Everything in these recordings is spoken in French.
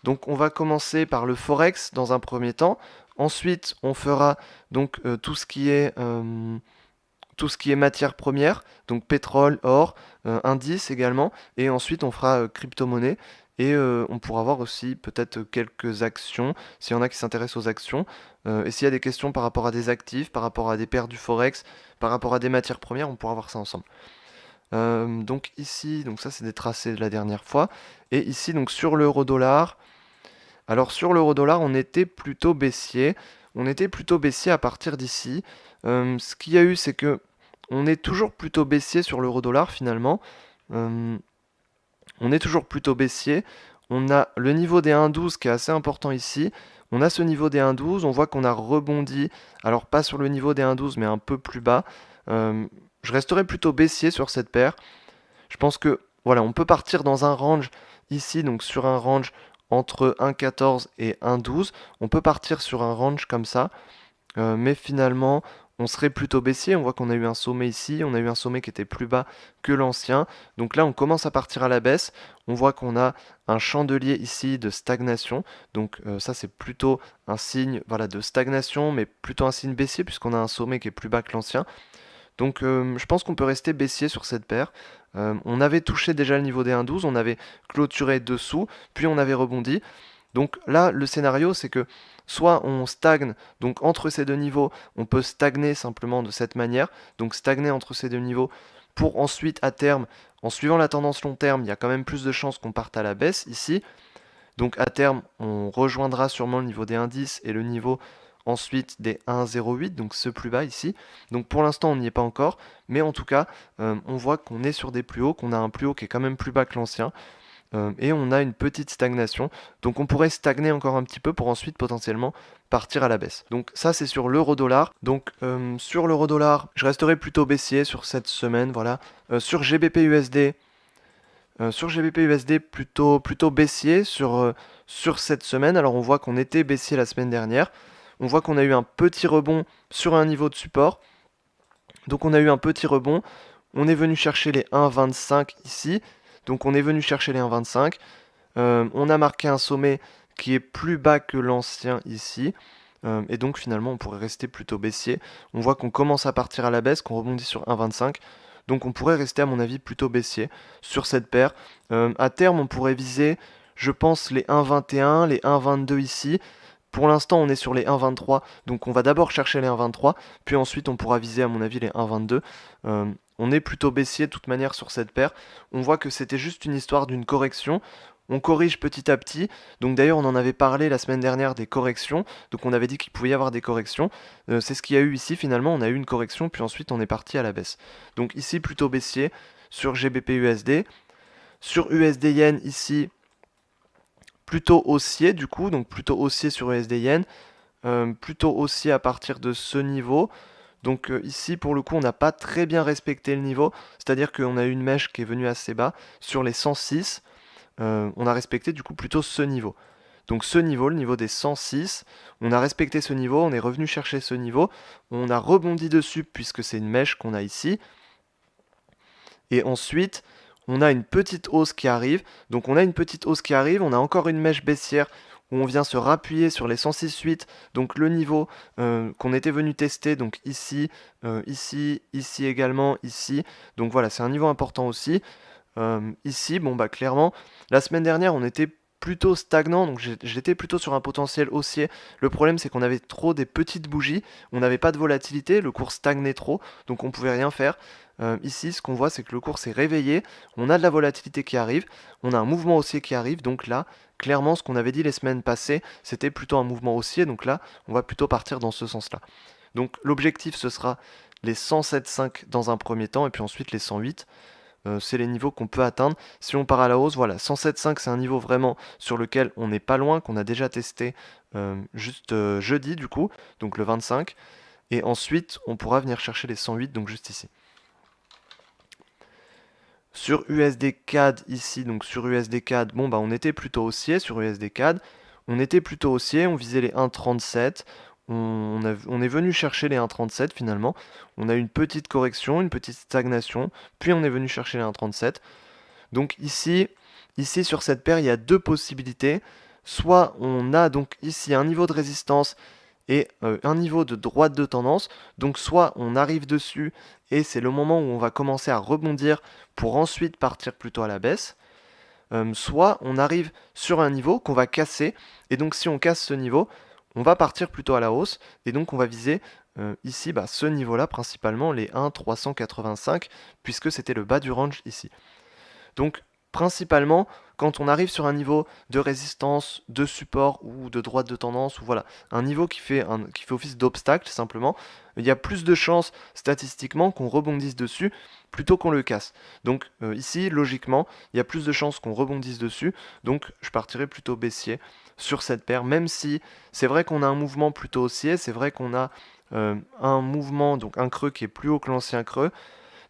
Donc on va commencer par le Forex dans un premier temps. Ensuite, on fera donc tout ce qui est matière première, donc pétrole, or, indices également. Et ensuite, on fera crypto-monnaie. Et on pourra voir aussi peut-être quelques actions, s'il y en a qui s'intéressent aux actions. Et s'il y a des questions par rapport à des actifs, par rapport à des paires du Forex, par rapport à des matières premières, on pourra voir ça ensemble. Donc ici, donc ça c'est des tracés de la dernière fois. Et ici, donc sur l'euro-dollar, alors sur l'euro-dollar, on était plutôt baissier. On était plutôt baissier à partir d'ici. Ce qu'il y a eu, c'est que on est toujours plutôt baissier sur l'euro-dollar finalement. Euh, on est toujours plutôt baissier. On a le niveau des 1,12 qui est assez important ici. On a ce niveau des 1,12. On voit qu'on a rebondi. Alors pas sur le niveau des 1,12 mais un peu plus bas. Euh, je resterai plutôt baissier sur cette paire. Je pense que voilà, on peut partir dans un range ici, donc sur un range entre 1,14 et 1,12. On peut partir sur un range comme ça, mais finalement, on serait plutôt baissier. On voit qu'on a eu un sommet ici, on a eu un sommet qui était plus bas que l'ancien. Donc là, on commence à partir à la baisse. On voit qu'on a un chandelier ici de stagnation. Donc ça, c'est plutôt un signe voilà, de stagnation, mais plutôt un signe baissier puisqu'on a un sommet qui est plus bas que l'ancien. Donc je pense qu'on peut rester baissier sur cette paire. On avait touché déjà le niveau des 1,12, on avait clôturé dessous, puis on avait rebondi. Donc là, le scénario, c'est que soit on stagne, donc entre ces deux niveaux, on peut stagner simplement de cette manière, donc stagner entre ces deux niveaux, pour ensuite, à terme, en suivant la tendance long terme, il y a quand même plus de chances qu'on parte à la baisse ici. Donc à terme, on rejoindra sûrement le niveau des indices et le niveau ensuite des 1,08, donc ce plus bas ici. Donc pour l'instant, on n'y est pas encore, mais en tout cas, on voit qu'on est sur des plus hauts, qu'on a un plus haut qui est quand même plus bas que l'ancien, et on a une petite stagnation. Donc on pourrait stagner encore un petit peu pour ensuite potentiellement partir à la baisse. Donc ça, c'est sur l'euro-dollar. Donc sur l'euro-dollar, je resterai plutôt baissier sur cette semaine, voilà. Sur GBP-USD, plutôt baissier sur cette semaine. Alors on voit qu'on était baissier la semaine dernière. On voit qu'on a eu un petit rebond sur un niveau de support. Donc on a eu un petit rebond. On est venu chercher les 1,25 ici. Donc on est venu chercher les 1,25. On a marqué un sommet qui est plus bas que l'ancien ici. Et donc finalement on pourrait rester plutôt baissier. On voit qu'on commence à partir à la baisse, qu'on rebondit sur 1,25. Donc on pourrait rester à mon avis plutôt baissier sur cette paire. À terme on pourrait viser, je pense, les 1,21, les 1,22 ici. Pour l'instant on est sur les 1,23, donc on va d'abord chercher les 1,23, puis ensuite on pourra viser à mon avis les 1,22. On est plutôt baissier de toute manière sur cette paire. On voit que c'était juste une histoire d'une correction. On corrige petit à petit. Donc d'ailleurs on en avait parlé la semaine dernière des corrections. Donc on avait dit qu'il pouvait y avoir des corrections. C'est ce qu'il y a eu ici finalement. On a eu une correction puis ensuite on est parti à la baisse. Donc ici plutôt baissier sur GBP USD. Sur USD Yen ici plutôt haussier du coup. Donc plutôt haussier sur USD Yen. Plutôt haussier à partir de ce niveau. Donc ici, pour le coup, on n'a pas très bien respecté le niveau, c'est-à-dire qu'on a eu une mèche qui est venue assez bas sur les 106. On a respecté du coup plutôt ce niveau. Donc ce niveau, le niveau des 106, on a respecté ce niveau, on est revenu chercher ce niveau, on a rebondi dessus puisque c'est une mèche qu'on a ici. Et ensuite, on a une petite hausse qui arrive. Donc on a une petite hausse qui arrive, on a encore une mèche baissière où on vient se rappuyer sur les 106,8, donc le niveau qu'on était venu tester, donc ici, ici également, ici. Donc voilà, c'est un niveau important aussi. Ici, bon bah clairement, la semaine dernière on était plutôt stagnant, donc j'étais plutôt sur un potentiel haussier. Le problème c'est qu'on avait trop des petites bougies, on n'avait pas de volatilité, le cours stagnait trop, donc on pouvait rien faire. Ici, ce qu'on voit c'est que le cours s'est réveillé, on a de la volatilité qui arrive, on a un mouvement haussier qui arrive, donc là, clairement ce qu'on avait dit les semaines passées, c'était plutôt un mouvement haussier, donc là, on va plutôt partir dans ce sens-là. Donc l'objectif ce sera les 107,5 dans un premier temps, et puis ensuite les 108. C'est les niveaux qu'on peut atteindre. Si on part à la hausse, voilà, 107,5 c'est un niveau vraiment sur lequel on n'est pas loin, qu'on a déjà testé juste jeudi du coup, donc le 25. Et ensuite, on pourra venir chercher les 108, donc juste ici. Sur USD CAD ici, donc sur USD CAD, bon bah on était plutôt haussier sur USD CAD. On était plutôt haussier, on visait les 1,37. On est venu chercher les 1,37 finalement. On a eu une petite correction, une petite stagnation, puis on est venu chercher les 1,37. Donc ici sur cette paire, il y a deux possibilités. soit on a donc ici un niveau de résistance et un niveau de droite de tendance. Donc soit on arrive dessus et c'est le moment où on va commencer à rebondir pour ensuite partir plutôt à la baisse. Soit on arrive sur un niveau qu'on va casser, et donc si on casse ce niveau, on va partir plutôt à la hausse, et donc on va viser ici ce niveau-là principalement, les 1,385, puisque c'était le bas du range ici. Donc principalement, quand on arrive sur un niveau de résistance, de support ou de droite de tendance, ou voilà, un niveau qui fait office d'obstacle simplement, il y a plus de chances statistiquement qu'on rebondisse dessus plutôt qu'on le casse. Donc ici, logiquement, il y a plus de chances qu'on rebondisse dessus, donc je partirai plutôt baissier sur cette paire, même si c'est vrai qu'on a un mouvement plutôt haussier, c'est vrai qu'on a un mouvement, donc un creux qui est plus haut que l'ancien creux,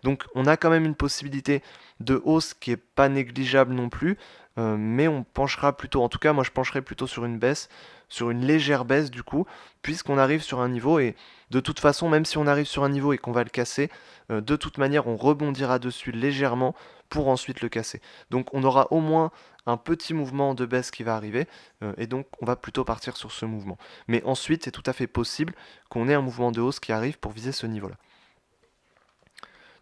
donc on a quand même une possibilité de hausse qui est pas négligeable non plus, mais on penchera plutôt, en tout cas moi je pencherai plutôt sur une baisse, sur une légère baisse du coup, puisqu'on arrive sur un niveau et de toute façon même si on arrive sur un niveau et qu'on va le casser, de toute manière on rebondira dessus légèrement pour ensuite le casser. Donc on aura au moins un petit mouvement de baisse qui va arriver, et donc on va plutôt partir sur ce mouvement. Mais ensuite c'est tout à fait possible qu'on ait un mouvement de hausse qui arrive pour viser ce niveau-là.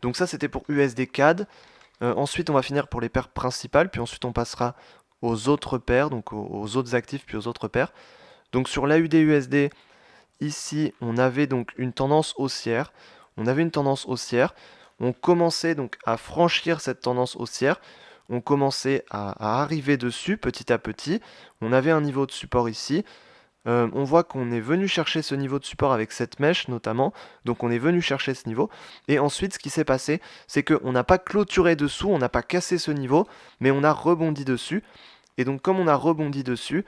Donc ça c'était pour USD CAD. Ensuite on va finir pour les paires principales, puis ensuite on passera aux autres paires, donc aux autres actifs, puis aux autres paires. Donc sur l'AUD-USD, ici on avait donc une tendance haussière. On commençait donc à franchir cette tendance haussière. On commençait à arriver dessus petit à petit. On avait un niveau de support ici. On voit qu'on est venu chercher ce niveau de support avec cette mèche notamment, donc on est venu chercher ce niveau, et ensuite ce qui s'est passé, c'est qu'on n'a pas clôturé dessous, on n'a pas cassé ce niveau, mais on a rebondi dessus, et donc comme on a rebondi dessus,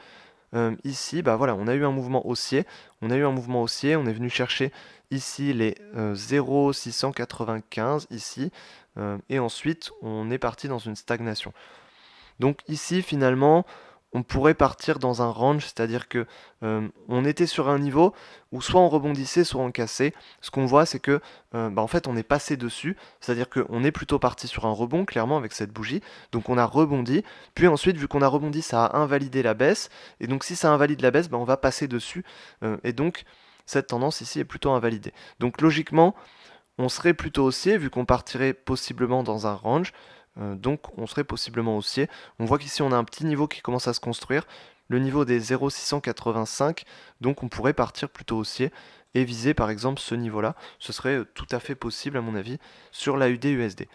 ici, voilà, on a eu un mouvement haussier, on est venu chercher ici les 0,695 ici, et ensuite on est parti dans une stagnation. Donc ici finalement, on pourrait partir dans un range, c'est-à-dire que on était sur un niveau où soit on rebondissait, soit on cassait. Ce qu'on voit, c'est que en fait on est passé dessus, c'est-à-dire qu'on est plutôt parti sur un rebond, clairement avec cette bougie. Donc on a rebondi, puis ensuite vu qu'on a rebondi, ça a invalidé la baisse, et donc si ça invalide la baisse, on va passer dessus, et donc cette tendance ici est plutôt invalidée. Donc logiquement, on serait plutôt haussier vu qu'on partirait possiblement dans un range. Donc on serait possiblement haussier. On voit qu'ici on a un petit niveau qui commence à se construire, le niveau des 0,685, donc on pourrait partir plutôt haussier et viser par exemple ce niveau-là. Ce serait tout à fait possible à mon avis sur la UD-USD.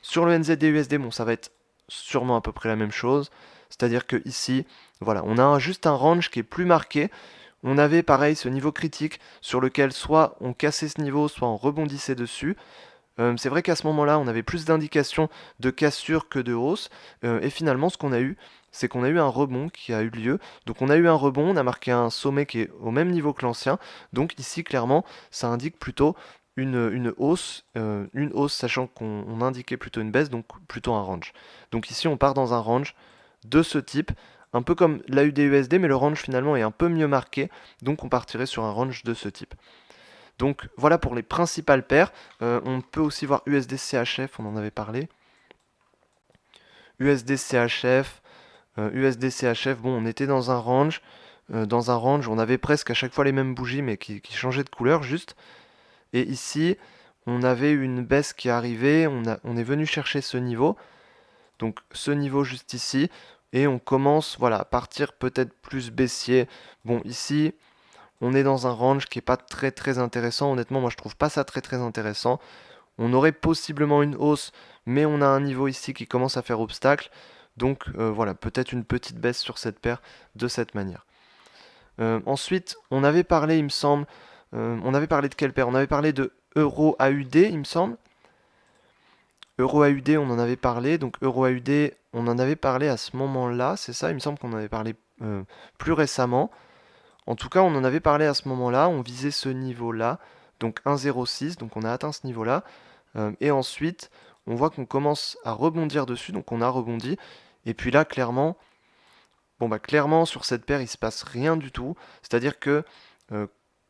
Sur le NZD-USD, bon ça va être sûrement à peu près la même chose, c'est-à-dire que ici, voilà, on a juste un range qui est plus marqué. On avait pareil ce niveau critique sur lequel soit on cassait ce niveau, soit on rebondissait dessus. C'est vrai qu'à ce moment-là, on avait plus d'indications de cassure que de hausse. Et finalement, ce qu'on a eu, c'est qu'on a eu un rebond qui a eu lieu. Donc on a eu un rebond, on a marqué un sommet qui est au même niveau que l'ancien. Donc ici, clairement, ça indique plutôt une hausse, sachant qu'on indiquait plutôt une baisse, donc plutôt un range. Donc ici, on part dans un range de ce type, un peu comme l'AUD-USD, mais le range finalement est un peu mieux marqué, donc on partirait sur un range de ce type. Donc voilà pour les principales paires. On peut aussi voir USD-CHF, on en avait parlé. USD-CHF, bon, on était dans un range. On avait presque à chaque fois les mêmes bougies, mais qui changeaient de couleur juste. Et ici, on avait une baisse qui arrivait, on est venu chercher ce niveau. Donc ce niveau juste ici. Et on commence voilà, à partir peut-être plus baissier. Bon, ici, on est dans un range qui est pas très très intéressant. Honnêtement, moi je trouve pas ça très très intéressant. On aurait possiblement une hausse, mais on a un niveau ici qui commence à faire obstacle. Donc voilà, peut-être une petite baisse sur cette paire de cette manière. Ensuite, on avait parlé, il me semble, on avait parlé de quelle paire? On avait parlé de Euro AUD, il me semble. Euro AUD, on en avait parlé. Donc Euro AUD, on en avait parlé à ce moment-là, c'est ça, il me semble qu'on en avait parlé plus récemment. En tout cas, on en avait parlé à ce moment-là, on visait ce niveau-là, donc 1,06, donc on a atteint ce niveau-là. Et ensuite, on voit qu'on commence à rebondir dessus, donc on a rebondi. Et puis là, clairement, clairement sur cette paire, il se passe rien du tout. C'est-à-dire que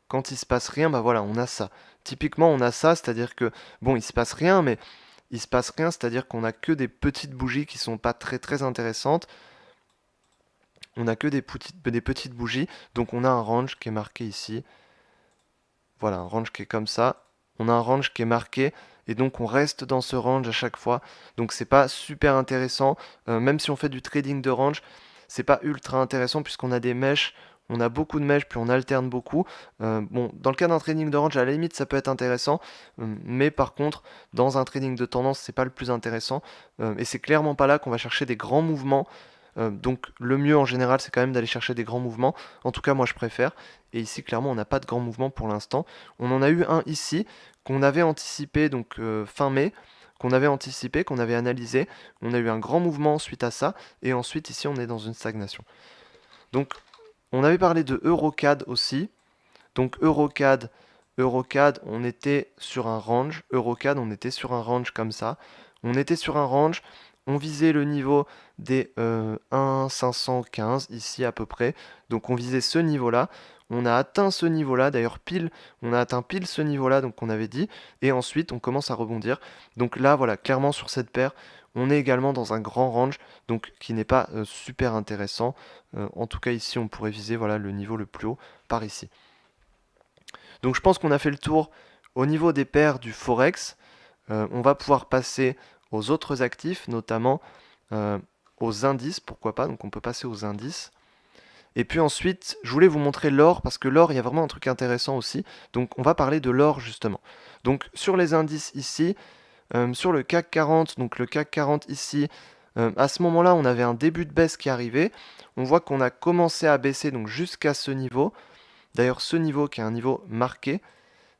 quand il se passe rien, voilà, on a ça. Typiquement, on a ça, c'est-à-dire que, bon, il se passe rien, mais il se passe rien, c'est-à-dire qu'on a que des petites bougies qui sont pas très très intéressantes. On n'a que des petites bougies. Donc on a un range qui est marqué ici. Voilà, un range qui est comme ça. On a un range qui est marqué. Et donc on reste dans ce range à chaque fois. Donc c'est pas super intéressant. Même si on fait du trading de range, c'est pas ultra intéressant puisqu'on a des mèches. On a beaucoup de mèches, puis on alterne beaucoup. Bon, dans le cas d'un trading de range, à la limite, ça peut être intéressant. Mais par contre, dans un trading de tendance, c'est pas le plus intéressant. Et c'est clairement pas là qu'on va chercher des grands mouvements. Donc le mieux en général, c'est quand même d'aller chercher des grands mouvements. En tout cas, moi je préfère. Et ici, clairement, on n'a pas de grands mouvements pour l'instant. On en a eu un ici qu'on avait anticipé, donc fin mai, qu'on avait anticipé, qu'on avait analysé. On a eu un grand mouvement suite à ça. Et ensuite, ici, on est dans une stagnation. Donc, on avait parlé de Eurocad aussi. Donc, Eurocad, on était sur un range. Eurocad, on était sur un range comme ça. On était sur un range. On visait le niveau des 1,515 ici à peu près. Donc on visait ce niveau-là. On a atteint ce niveau-là, d'ailleurs pile, on a atteint pile ce niveau-là, donc on avait dit. Et ensuite on commence à rebondir. Donc là, voilà, clairement sur cette paire, on est également dans un grand range, donc qui n'est pas super intéressant. En tout cas ici, on pourrait viser voilà, le niveau le plus haut par ici. Donc je pense qu'on a fait le tour au niveau des paires du Forex. On va pouvoir passer aux autres actifs, notamment aux indices, pourquoi pas, donc on peut passer aux indices. Et puis ensuite, je voulais vous montrer l'or, parce que l'or, il y a vraiment un truc intéressant aussi. Donc on va parler de l'or justement. Donc sur les indices ici, sur le CAC 40, donc le CAC 40 ici, à ce moment-là, on avait un début de baisse qui arrivait. On voit qu'on a commencé à baisser donc jusqu'à ce niveau. D'ailleurs, ce niveau qui est un niveau marqué,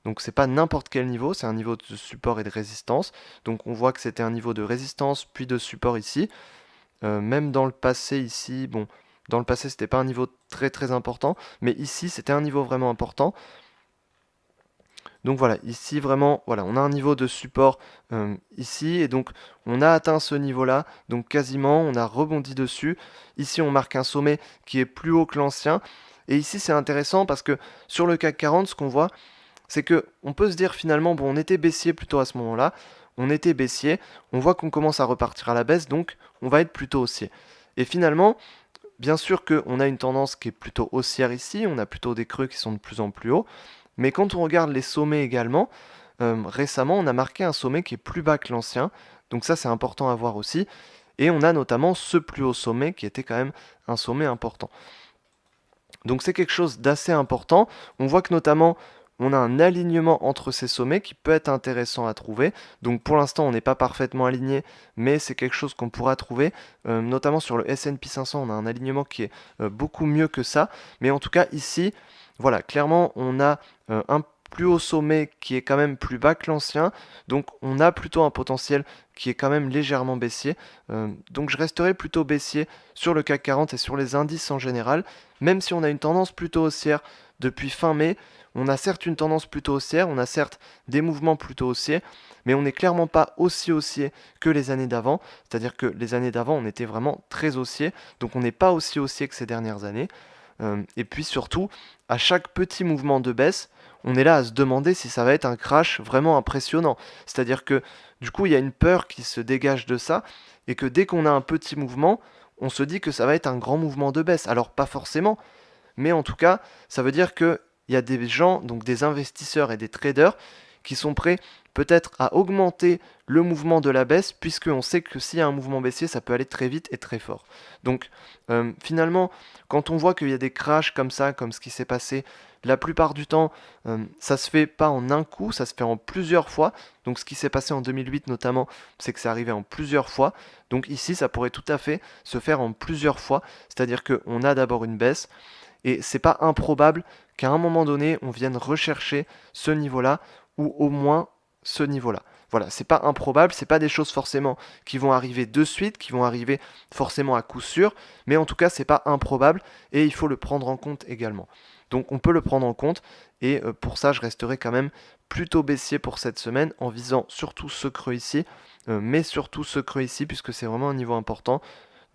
donc c'est pas n'importe quel niveau, c'est un niveau de support et de résistance. Donc on voit que c'était un niveau de résistance puis de support ici. Même dans le passé ici, bon, dans le passé c'était pas un niveau très très important, mais ici c'était un niveau vraiment important. Donc voilà, ici vraiment, voilà, on a un niveau de support ici, et donc on a atteint ce niveau-là, donc quasiment, on a rebondi dessus. Ici on marque un sommet qui est plus haut que l'ancien, et ici c'est intéressant parce que sur le CAC 40, ce qu'on voit, c'est que on peut se dire finalement, bon, on était baissier plutôt à ce moment-là, on était baissier, on voit qu'on commence à repartir à la baisse, donc on va être plutôt haussier. Et finalement, bien sûr qu'on a une tendance qui est plutôt haussière ici, on a plutôt des creux qui sont de plus en plus hauts, mais quand on regarde les sommets également, récemment on a marqué un sommet qui est plus bas que l'ancien, donc ça c'est important à voir aussi, et on a notamment ce plus haut sommet qui était quand même un sommet important. Donc c'est quelque chose d'assez important, on voit que notamment on a un alignement entre ces sommets qui peut être intéressant à trouver. Donc pour l'instant, on n'est pas parfaitement aligné, mais c'est quelque chose qu'on pourra trouver. Notamment sur le S&P 500, on a un alignement qui est beaucoup mieux que ça. Mais en tout cas, ici, voilà, clairement, on a un plus haut sommet qui est quand même plus bas que l'ancien. Donc on a plutôt un potentiel qui est quand même légèrement baissier. Donc je resterai plutôt baissier sur le CAC 40 et sur les indices en général, même si on a une tendance plutôt haussière depuis fin mai. On a certes une tendance plutôt haussière, on a certes des mouvements plutôt haussiers, mais on n'est clairement pas aussi haussier que les années d'avant. C'est-à-dire que les années d'avant, on était vraiment très haussier, donc on n'est pas aussi haussier que ces dernières années. Et puis surtout, à chaque petit mouvement de baisse, on est là à se demander si ça va être un crash vraiment impressionnant. C'est-à-dire que du coup, il y a une peur qui se dégage de ça, et que dès qu'on a un petit mouvement, on se dit que ça va être un grand mouvement de baisse. Alors pas forcément, mais en tout cas, ça veut dire qu'il y a des gens, donc des investisseurs et des traders, qui sont prêts peut-être à augmenter le mouvement de la baisse, puisqu'on sait que s'il y a un mouvement baissier, ça peut aller très vite et très fort. Donc finalement, quand on voit qu'il y a des crashs comme ça, comme ce qui s'est passé, la plupart du temps, ça se fait pas en un coup, ça se fait en plusieurs fois. Donc ce qui s'est passé en 2008 notamment, c'est que c'est arrivé en plusieurs fois. Donc ici, ça pourrait tout à fait se faire en plusieurs fois. C'est-à-dire qu'on a d'abord une baisse, et c'est pas improbable qu'à un moment donné, on vienne rechercher ce niveau-là, ou au moins ce niveau-là. Voilà, c'est pas improbable, c'est pas des choses forcément qui vont arriver de suite, qui vont arriver forcément à coup sûr, mais en tout cas, c'est pas improbable, et il faut le prendre en compte également. Donc on peut le prendre en compte, et pour ça, je resterai quand même plutôt baissier pour cette semaine, en visant surtout ce creux ici, mais surtout ce creux ici, puisque c'est vraiment un niveau important.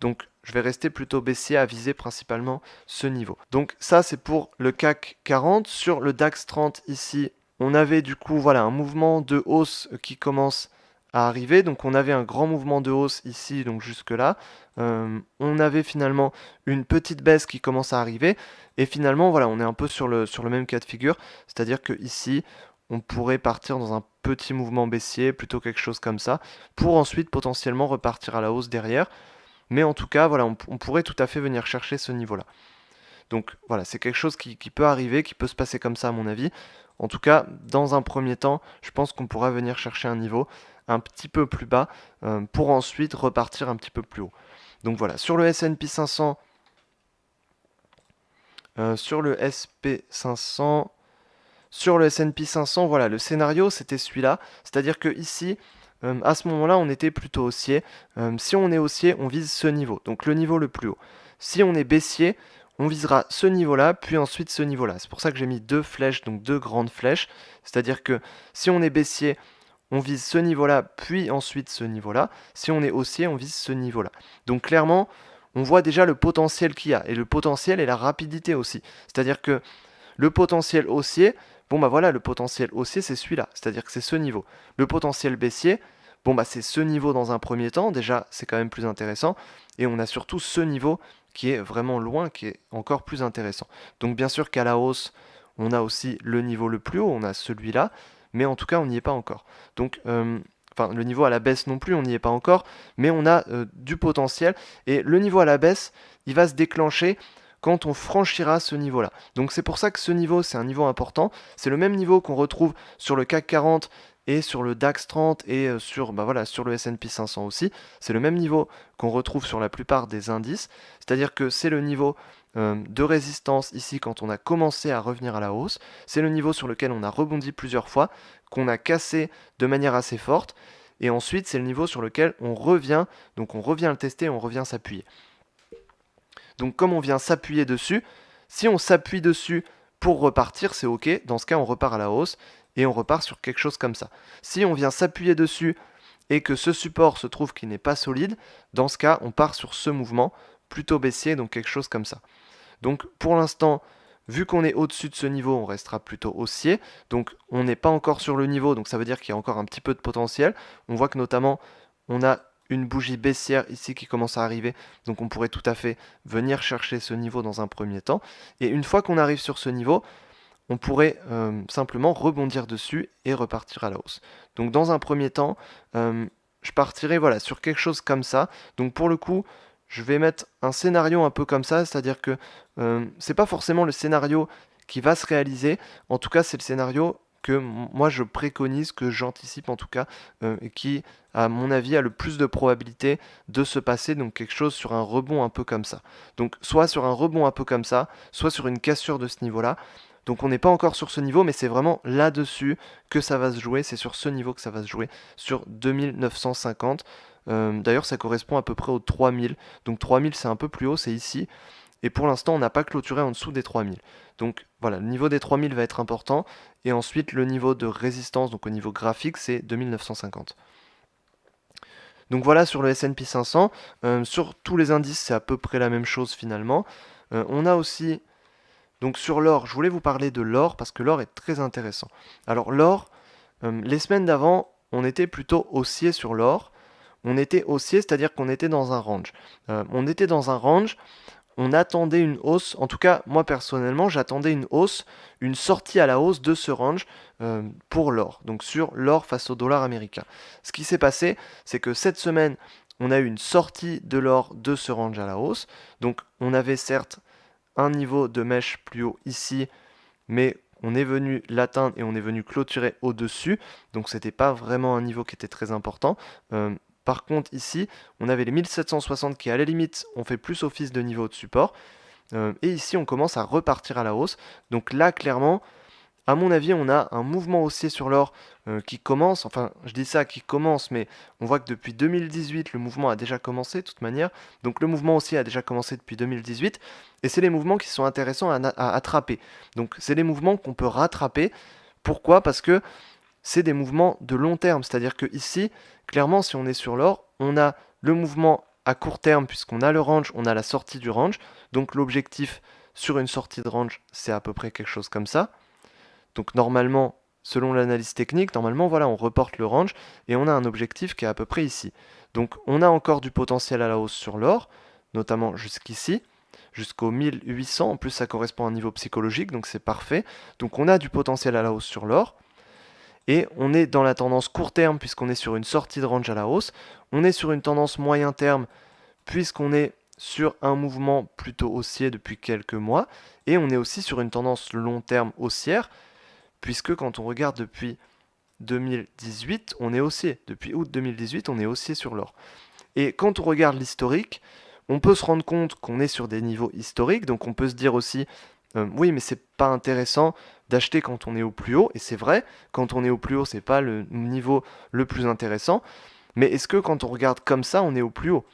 Donc je vais rester plutôt baissier à viser principalement ce niveau. Donc ça c'est pour le CAC 40. Sur le DAX 30 ici, on avait du coup voilà un mouvement de hausse qui commence à arriver. Donc on avait un grand mouvement de hausse ici, donc jusque là. On avait finalement une petite baisse qui commence à arriver. Et finalement, voilà, on est un peu sur le même cas de figure. C'est-à-dire que ici, on pourrait partir dans un petit mouvement baissier, plutôt quelque chose comme ça, pour ensuite potentiellement repartir à la hausse derrière. Mais en tout cas, voilà, on pourrait tout à fait venir chercher ce niveau-là. Donc voilà, c'est quelque chose qui peut arriver, qui peut se passer comme ça à mon avis. En tout cas, dans un premier temps, je pense qu'on pourra venir chercher un niveau un petit peu plus bas pour ensuite repartir un petit peu plus haut. Donc voilà, sur le S&P 500, sur le SP 500, sur le S&P 500, voilà, le scénario c'était celui-là. C'est-à-dire que ici, à ce moment-là, on était plutôt haussier. Si on est haussier, on vise ce niveau, donc le niveau le plus haut. Si on est baissier, on visera ce niveau-là, puis ensuite ce niveau-là. C'est pour ça que j'ai mis deux flèches, donc deux grandes flèches. C'est-à-dire que si on est baissier, on vise ce niveau-là, puis ensuite ce niveau-là. Si on est haussier, on vise ce niveau-là. Donc clairement, on voit déjà le potentiel qu'il y a, et le potentiel et la rapidité aussi. C'est-à-dire que le potentiel haussier, bon bah voilà, le potentiel haussier c'est celui-là, c'est-à-dire que c'est ce niveau. Le potentiel baissier, bon bah c'est ce niveau dans un premier temps, déjà c'est quand même plus intéressant, et on a surtout ce niveau qui est vraiment loin, qui est encore plus intéressant. Donc bien sûr qu'à la hausse, on a aussi le niveau le plus haut, on a celui-là, mais en tout cas on n'y est pas encore. Donc enfin le niveau à la baisse non plus, on n'y est pas encore, mais on a du potentiel, et le niveau à la baisse, il va se déclencher quand on franchira ce niveau-là. Donc c'est pour ça que ce niveau, c'est un niveau important. C'est le même niveau qu'on retrouve sur le CAC 40 et sur le DAX 30 et sur, bah voilà, sur le S&P 500 aussi. C'est le même niveau qu'on retrouve sur la plupart des indices. C'est-à-dire que c'est le niveau de résistance ici quand on a commencé à revenir à la hausse. C'est le niveau sur lequel on a rebondi plusieurs fois, qu'on a cassé de manière assez forte. Et ensuite, c'est le niveau sur lequel on revient. Donc on revient le tester, on revient s'appuyer. Donc comme on vient s'appuyer dessus, si on s'appuie dessus pour repartir, c'est ok. Dans ce cas, on repart à la hausse et on repart sur quelque chose comme ça. Si on vient s'appuyer dessus et que ce support se trouve qu'il n'est pas solide, dans ce cas, on part sur ce mouvement plutôt baissier, donc quelque chose comme ça. Donc pour l'instant, vu qu'on est au-dessus de ce niveau, on restera plutôt haussier. Donc on n'est pas encore sur le niveau, donc ça veut dire qu'il y a encore un petit peu de potentiel. On voit que notamment, on a une bougie baissière ici qui commence à arriver, donc on pourrait tout à fait venir chercher ce niveau dans un premier temps. Et une fois qu'on arrive sur ce niveau, on pourrait simplement rebondir dessus et repartir à la hausse. Donc dans un premier temps, je partirai voilà, sur quelque chose comme ça. Donc pour le coup, je vais mettre un scénario un peu comme ça, c'est-à-dire que c'est pas forcément le scénario qui va se réaliser, en tout cas c'est le scénario que moi je préconise, que j'anticipe en tout cas, et qui, à mon avis, a le plus de probabilité de se passer, donc quelque chose sur un rebond un peu comme ça. Donc soit sur un rebond un peu comme ça, soit sur une cassure de ce niveau-là. Donc on n'est pas encore sur ce niveau, mais c'est vraiment là-dessus que ça va se jouer, c'est sur ce niveau que ça va se jouer, sur 2950. D'ailleurs ça correspond à peu près aux 3000, donc 3000 c'est un peu plus haut, c'est ici, et pour l'instant on n'a pas clôturé en dessous des 3000. Donc voilà, le niveau des 3000 va être important, et ensuite le niveau de résistance, donc au niveau graphique, c'est 2950. Donc voilà sur le S&P 500, sur tous les indices c'est à peu près la même chose finalement. On a aussi, donc sur l'or, je voulais vous parler de l'or parce que l'or est très intéressant. Alors l'or, les semaines d'avant, on était plutôt haussier sur l'or. On était haussier, c'est-à-dire qu'on était dans un range. On était dans un range, on attendait une hausse, en tout cas moi personnellement j'attendais une hausse, une sortie à la hausse de ce range pour l'or, donc sur l'or face au dollar américain. Ce qui s'est passé, c'est que cette semaine, on a eu une sortie de l'or de ce range à la hausse, donc on avait certes un niveau de mèche plus haut ici, mais on est venu l'atteindre et on est venu clôturer au-dessus, donc c'était pas vraiment un niveau qui était très important. Par contre ici, on avait les 1760 qui à la limite ont fait plus office de niveau de support, et ici on commence à repartir à la hausse, donc là clairement, à mon avis, on a un mouvement haussier sur l'or qui commence, enfin je dis ça qui commence, mais on voit que depuis 2018, le mouvement a déjà commencé de toute manière. Donc le mouvement haussier a déjà commencé depuis 2018, et c'est les mouvements qui sont intéressants à attraper. Donc c'est les mouvements qu'on peut rattraper. Pourquoi? Parce que c'est des mouvements de long terme, c'est-à-dire que ici, clairement, si on est sur l'or, on a le mouvement à court terme, puisqu'on a le range, on a la sortie du range. Donc l'objectif sur une sortie de range, c'est à peu près quelque chose comme ça. Donc normalement, selon l'analyse technique, normalement, voilà, on reporte le range et on a un objectif qui est à peu près ici. Donc on a encore du potentiel à la hausse sur l'or, notamment jusqu'ici, jusqu'au 1800. En plus, ça correspond à un niveau psychologique, donc c'est parfait. Donc on a du potentiel à la hausse sur l'or. Et on est dans la tendance court terme puisqu'on est sur une sortie de range à la hausse. On est sur une tendance moyen terme puisqu'on est sur un mouvement plutôt haussier depuis quelques mois. Et on est aussi sur une tendance long terme haussière puisque quand on regarde depuis 2018, on est haussier. Depuis août 2018, on est haussier sur l'or. Et quand on regarde l'historique, on peut se rendre compte qu'on est sur des niveaux historiques, donc on peut se dire aussi, oui, mais c'est pas intéressant d'acheter quand on est au plus haut, et c'est vrai, quand on est au plus haut, c'est pas le niveau le plus intéressant, mais est-ce que quand on regarde comme ça, on est au plus haut?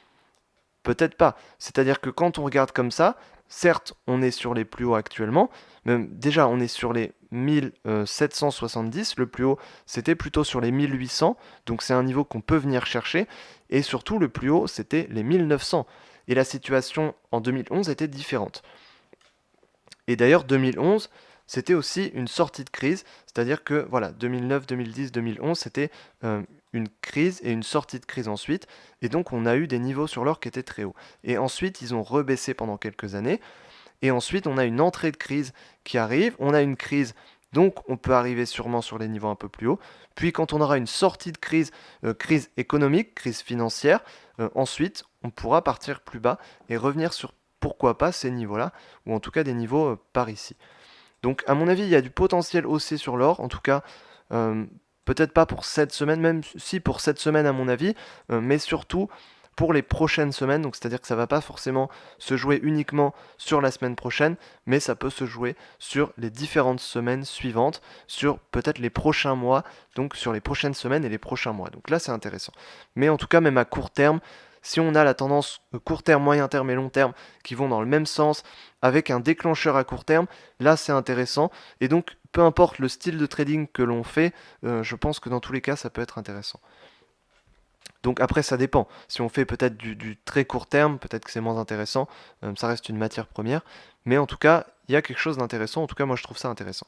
Peut-être pas. C'est-à-dire que quand on regarde comme ça, certes, on est sur les plus hauts actuellement, mais déjà, on est sur les 1770, le plus haut, c'était plutôt sur les 1800, donc c'est un niveau qu'on peut venir chercher, et surtout, le plus haut, c'était les 1900. Et la situation en 2011 était différente. Et d'ailleurs, 2011, c'était aussi une sortie de crise, c'est-à-dire que voilà, 2009, 2010, 2011, c'était une crise et une sortie de crise ensuite, et donc on a eu des niveaux sur l'or qui étaient très hauts. Et ensuite, ils ont rebaissé pendant quelques années, et ensuite, on a une entrée de crise qui arrive, on a une crise, donc on peut arriver sûrement sur les niveaux un peu plus hauts, puis quand on aura une sortie de crise, crise économique, crise financière, ensuite, on pourra partir plus bas et revenir sur pourquoi pas ces niveaux-là, ou en tout cas des niveaux par ici. Donc à mon avis, il y a du potentiel haussier sur l'or, en tout cas, euh, peut-être pas pour cette semaine, même si pour cette semaine à mon avis, mais surtout pour les prochaines semaines, donc c'est-à-dire que ça va pas forcément se jouer uniquement sur la semaine prochaine, mais ça peut se jouer sur les différentes semaines suivantes, sur peut-être les prochains mois, donc sur les prochaines semaines et les prochains mois. Donc là c'est intéressant. Mais en tout cas, même à court terme, si on a la tendance court terme, moyen terme et long terme qui vont dans le même sens, avec un déclencheur à court terme, là c'est intéressant. Et donc, peu importe le style de trading que l'on fait, je pense que dans tous les cas, ça peut être intéressant. Donc après, ça dépend. Si on fait peut-être du très court terme, peut-être que c'est moins intéressant. Ça reste une matière première. Mais en tout cas, il y a quelque chose d'intéressant. En tout cas, moi, je trouve ça intéressant.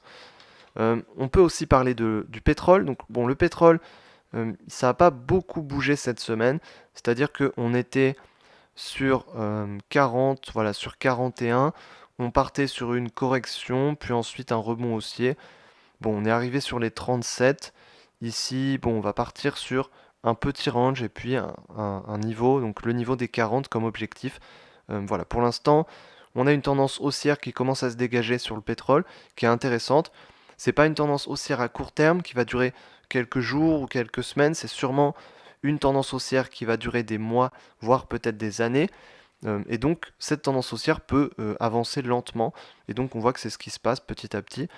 On peut aussi parler du pétrole. Donc bon, le pétrole, ça n'a pas beaucoup bougé cette semaine. C'est-à-dire qu'on était sur 40, voilà, sur 41. On partait sur une correction, puis ensuite un rebond haussier. Bon, on est arrivé sur les 37. Ici, bon, on va partir sur un petit range et puis un niveau, donc le niveau des 40 comme objectif. Voilà, pour l'instant, on a une tendance haussière qui commence à se dégager sur le pétrole, qui est intéressante. C'est pas une tendance haussière à court terme qui va durer quelques jours ou quelques semaines, c'est sûrement une tendance haussière qui va durer des mois, voire peut-être des années. Et donc, cette tendance haussière peut avancer lentement. Et donc, on voit que c'est ce qui se passe petit à petit.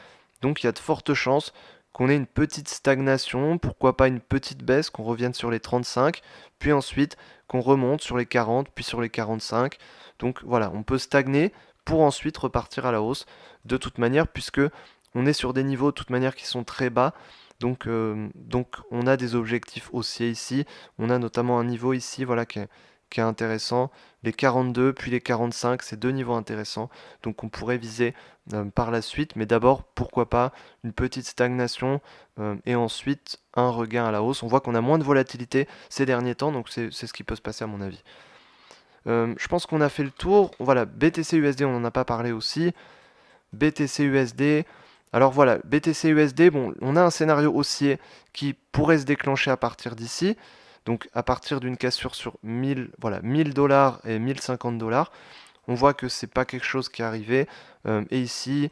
Donc il y a de fortes chances qu'on ait une petite stagnation, pourquoi pas une petite baisse, qu'on revienne sur les 35, puis ensuite qu'on remonte sur les 40, puis sur les 45. Donc voilà, on peut stagner pour ensuite repartir à la hausse de toute manière, puisque on est sur des niveaux de toute manière qui sont très bas. Donc on a des objectifs haussiers ici. On a notamment un niveau ici voilà, qui est intéressant. Les 42 puis les 45, c'est deux niveaux intéressants. Donc on pourrait viser par la suite. Mais d'abord, pourquoi pas une petite stagnation et ensuite un regain à la hausse. On voit qu'on a moins de volatilité ces derniers temps, donc c'est ce qui peut se passer à mon avis. Je pense qu'on a fait le tour. Voilà, BTC USD, on n'en a pas parlé aussi. BTC USD. Alors voilà, BTC USD, bon, on a un scénario haussier qui pourrait se déclencher à partir d'ici. Donc à partir d'une cassure sur 1000, voilà, 1000 dollars et 1050 dollars. On voit que c'est pas quelque chose qui est arrivé. Et ici,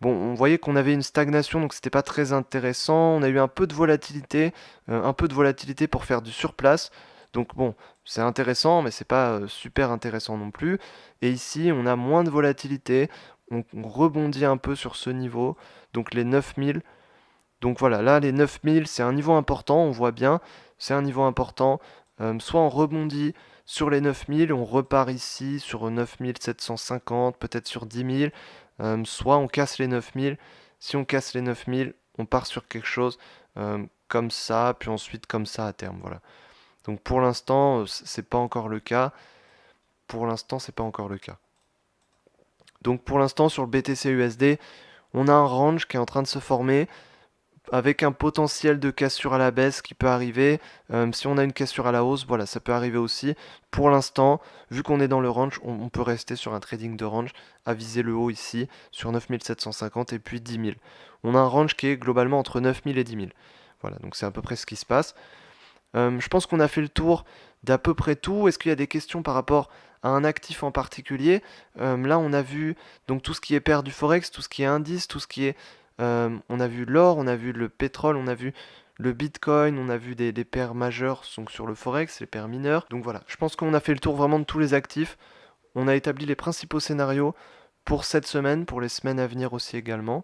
bon, on voyait qu'on avait une stagnation, donc c'était pas très intéressant. On a eu un peu de volatilité pour faire du surplace. Donc bon, c'est intéressant, mais c'est pas super intéressant non plus. Et ici, on a moins de volatilité. On rebondit un peu sur ce niveau, donc les 9000. Donc voilà, là, les 9000, c'est un niveau important, on voit bien, c'est un niveau important. Soit on rebondit sur les 9000, on repart ici sur 9750, peut-être sur 10 000. Soit on casse les 9000. Si on casse les 9000, on part sur quelque chose comme ça, puis ensuite comme ça à terme. Voilà. Donc pour l'instant, c'est pas encore le cas. Pour l'instant, c'est pas encore le cas. Donc pour l'instant, sur le BTC USD, on a un range qui est en train de se former. avec un potentiel de cassure à la baisse qui peut arriver. Si on a une cassure à la hausse, voilà, ça peut arriver aussi. Pour l'instant, vu qu'on est dans le range, on peut rester sur un trading de range à viser le haut ici, sur 9750 et puis 10 000. On a un range qui est globalement entre 9000 et 10 000. Voilà, donc c'est à peu près ce qui se passe. Je pense qu'on a fait le tour d'à peu près tout. Est-ce qu'il y a des questions par rapport à un actif en particulier? Là, on a vu donc tout ce qui est paire du Forex, tout ce qui est indice, tout ce qui est... on a vu l'or, on a vu le pétrole, on a vu le Bitcoin, on a vu des paires majeures donc sur le Forex, les paires mineures. Donc voilà, je pense qu'on a fait le tour vraiment de tous les actifs. On a établi les principaux scénarios pour cette semaine, pour les semaines à venir aussi également.